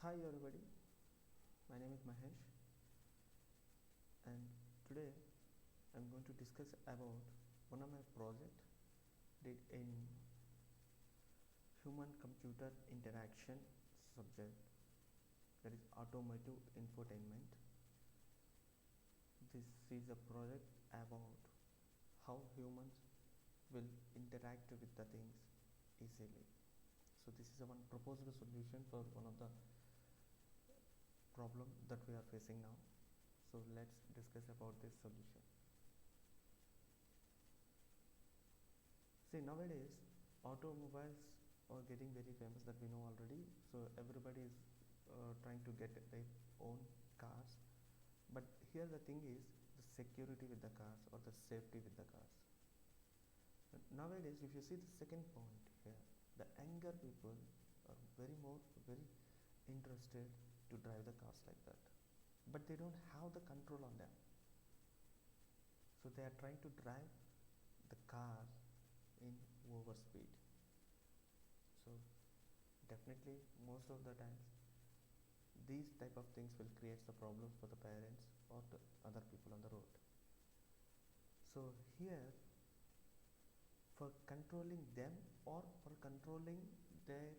Hi everybody, my name is Mahesh and today I'm going to discuss about one of my project did in human computer interaction subject, that is automotive infotainment. This is a project about how humans will interact with the things easily. So this is a one proposed solution for one of the problem that we are facing now. So let's discuss about this solution. See, nowadays automobiles are getting very famous, that we know already. So everybody is trying to get their own cars, but here the thing is the security with the cars or the safety with the cars. Nowadays, if you see the second point here, the younger people are very interested to drive the cars like that, but they don't have the control on them. So they are trying to drive the car in over speed. So definitely most of the times these type of things will create the problems for the parents or the other people on the road. So here, for controlling them or for controlling their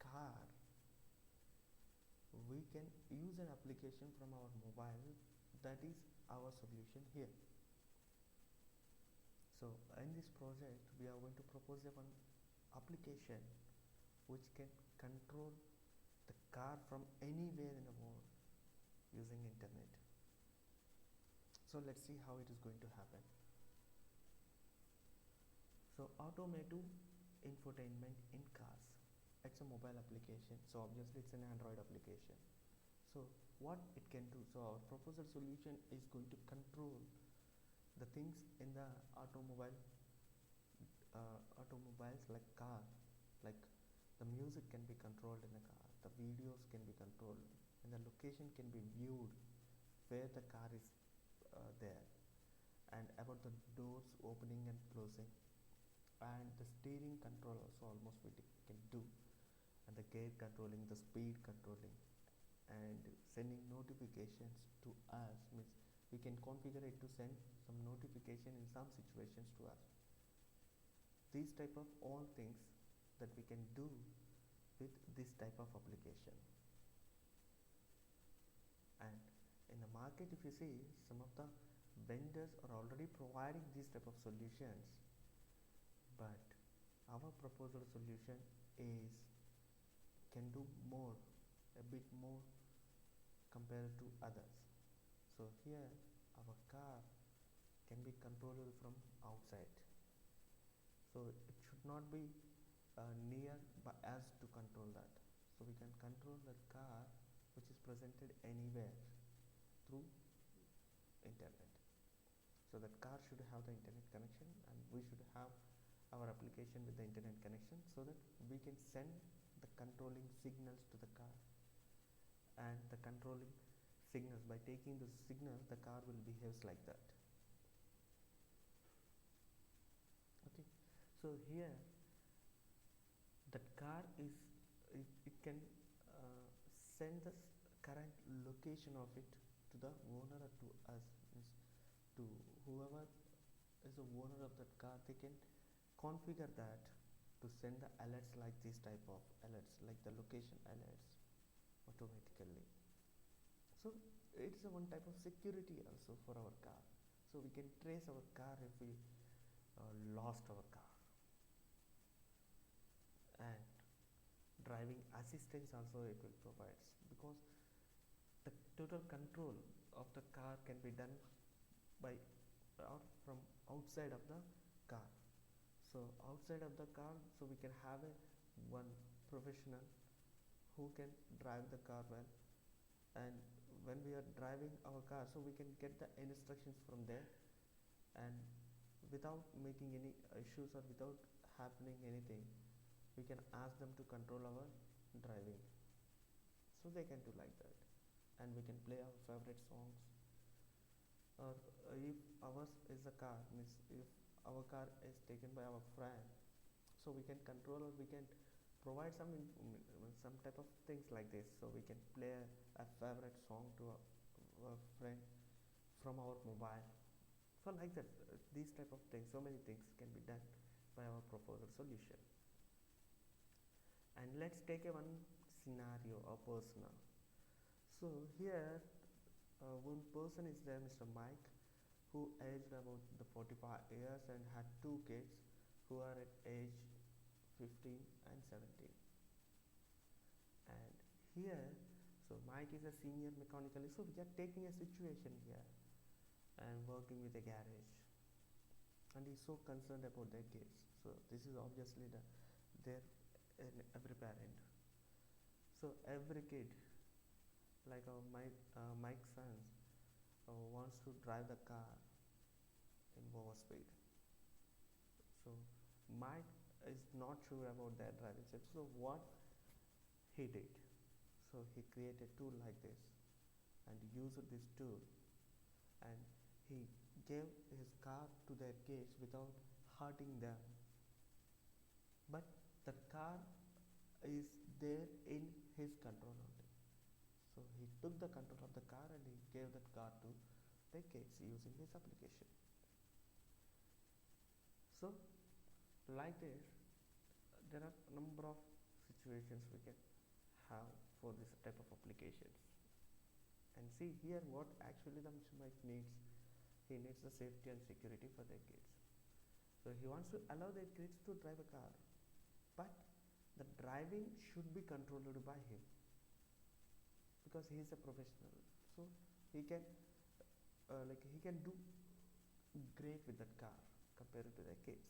car, we can use an application from our mobile. That is our solution here. So in this project we are going to propose one application which can control the car from anywhere in the world using internet. So let's see how it is going to happen. So automotive infotainment in cars, it's a mobile application, so obviously it's an Android application. So what it can do, so our proposal solution is going to control the things in the automobiles like car, like the music can be controlled in the car, the videos can be controlled, and the location can be viewed where the car is there, and about the doors opening and closing, and the steering control also almost we can do, and the gear controlling, the speed controlling, and sending notifications to us, means we can configure it to send some notification in some situations to us. These type of all things that we can do with this type of application. And in the market, if you see, some of the vendors are already providing these type of solutions, but our proposal solution is can do more, a bit more compared to others. So here our car can be controlled from outside, so it should not be near by us to control that. So we can control the car which is presented anywhere through internet. So that car should have the internet connection, and we should have our application with the internet connection, so that we can send the controlling signals to the car, and the controlling signals, by taking the signal, the car will behave like that. Okay, so here that car is, it can send the current location of it to the owner or to us, means to whoever is the owner of that car. They can configure that to send the alerts, like this type of alerts, like the location alerts automatically. So it's a one type of security also for our car, so we can trace our car if we lost our car. And driving assistance also it will provide, because the total control of the car can be done by or from outside of the car. So outside of the car, so we can have a one professional who can drive the car well, and when we are driving our car, so we can get the instructions from there, and without making any issues or without happening anything, we can ask them to control our driving. So they can do like that, and we can play our favorite songs. Or if ours is a car, means if our car is taken by our friend, so we can control, or we can provide some type of things like this, so we can play a favorite song to a friend from our mobile. So like that, these type of things, so many things can be done by our proposed solution. And let's take a one scenario or personal. So here, one person is there, Mr. Mike, who aged about the 45 years and had two kids who are at age 15 and 17. And here, so Mike is a senior mechanically, so we are taking a situation here and working with a garage, and he's so concerned about their kids. So this is obviously there in every parent. So every kid, like Mike's sons, wants to drive the car in over speed. So Mike is not sure about their driving skills. So what he did, so he created a tool like this and used this tool, and he gave his car to their kids without hurting them. But the car is there in his control only. So he took the control of the car and he gave that car to the kids using this application. So like this, there are a number of situations we can have for this type of applications. And see here what actually the Mr. Mike needs. He needs the safety and security for their kids. So he wants to allow their kids to drive a car, but the driving should be controlled by him, because he is a professional. So he can he can do great with that car compared to the kids.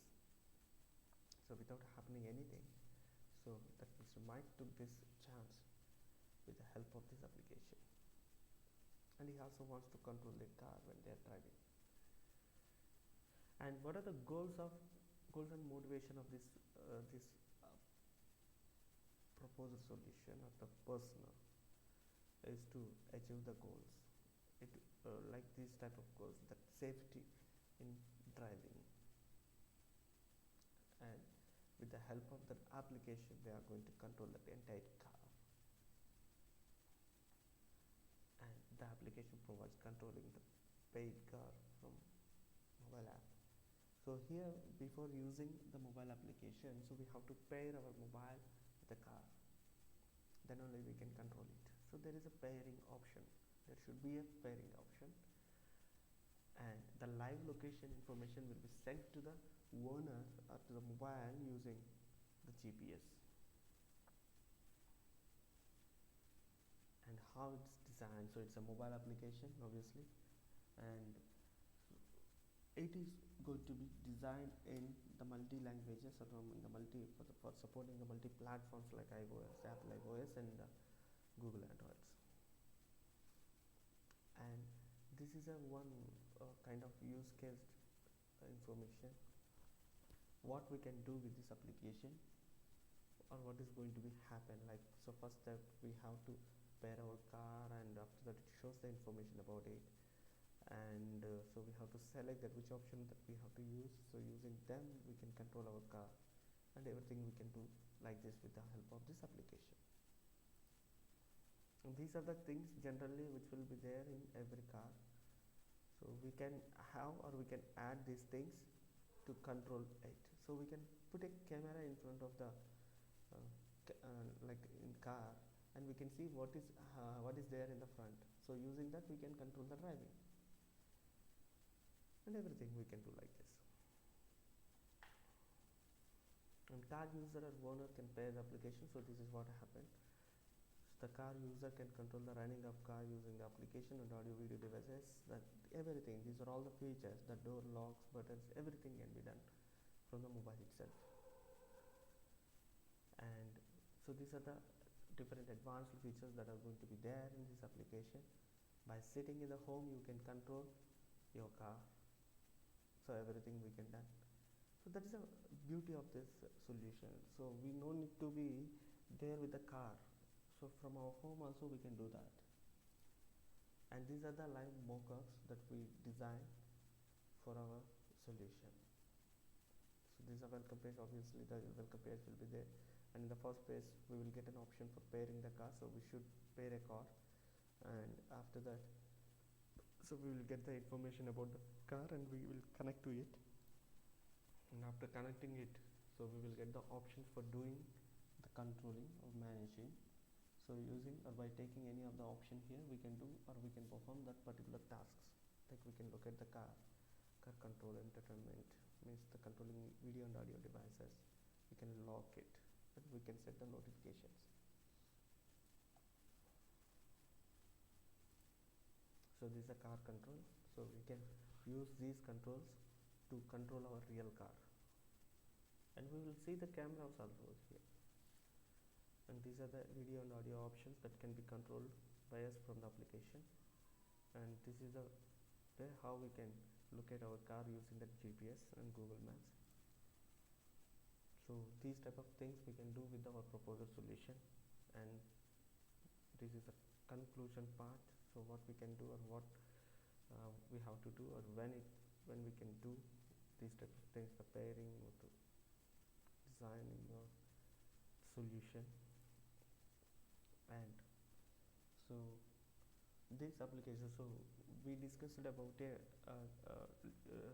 So without happening anything, so that Mr. Mike took this chance with the help of this application, and he also wants to control the car when they are driving. And what are the goals and motivation of this proposed solution of the personal is to achieve the goals. It like these type of goals, that safety in driving, and with the help of that application they are going to control the entire car, and the application provides controlling the paid car from mobile app. So here, before using the mobile application, so we have to pair our mobile with the car, then only we can control it. So there is a pairing option, there should be a pairing option, and the live location information will be sent to the owner or to the mobile using the GPS. And how it's designed, so it's a mobile application obviously, and it is going to be designed in the multi languages, or in the for supporting the multi platforms like iOS, Apple iOS, and Google Androids. And this is a one kind of use case information, what we can do with this application, or what is going to be happen. Like, so first step, we have to pair our car, and after that it shows the information about it, and so we have to select that which option that we have to use. So using them we can control our car, and everything we can do like this with the help of this application. And these are the things generally which will be there in every car. So we can have, or we can add these things to control it. So we can put a camera in front of the like in car, and we can see what is there in the front. So using that we can control the driving, and everything we can do like this. And car user or owner can pair the application. So this is what happened. So the car user can control the running of car using the application and audio video devices, that everything. These are all the features, the door locks, buttons, everything can be done from the mobile itself. And so these are the different advanced features that are going to be there in this application. By sitting in the home you can control your car, so everything we can done. So that is the beauty of this solution. So we no need to be there with the car, so from our home also we can do that. And these are the live mock-ups that we design for our solution. So these are welcome page, obviously the welcome page will be there, And in the first place we will get an option for pairing the car, so we should pair a car. And after that, so we will get the information about the car and we will connect to it. And after connecting it, so we will get the options for doing the controlling or managing. So using or by taking any of the option here, we can do or we can perform that particular tasks. Like we can look at the car control, entertainment, means the controlling video and audio devices. We can lock it and we can set the notifications. So this is a car control, so we can use these controls to control our real car. And we will see the cameras also here. And these are the video and audio options that can be controlled by us from the application. And this is the way how we can look at our car using the GPS and Google Maps. So these type of things we can do with our proposed solution. And this is the conclusion part. So what we can do or what we have to do, or when we can do these type of things, the pairing or the designing your solution. And so this application, so we discussed about a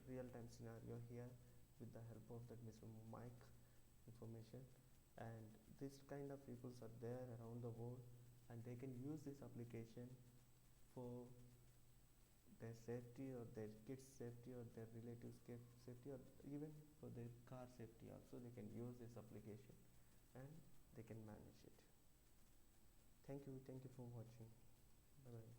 real-time scenario here with the help of that Mr. Mike information. And this kind of people are there around the world, and they can use this application for their safety or their kids safety or their relatives safety, or even for their car safety also. They can use this application and they can manage it. Thank you for watching. Bye bye.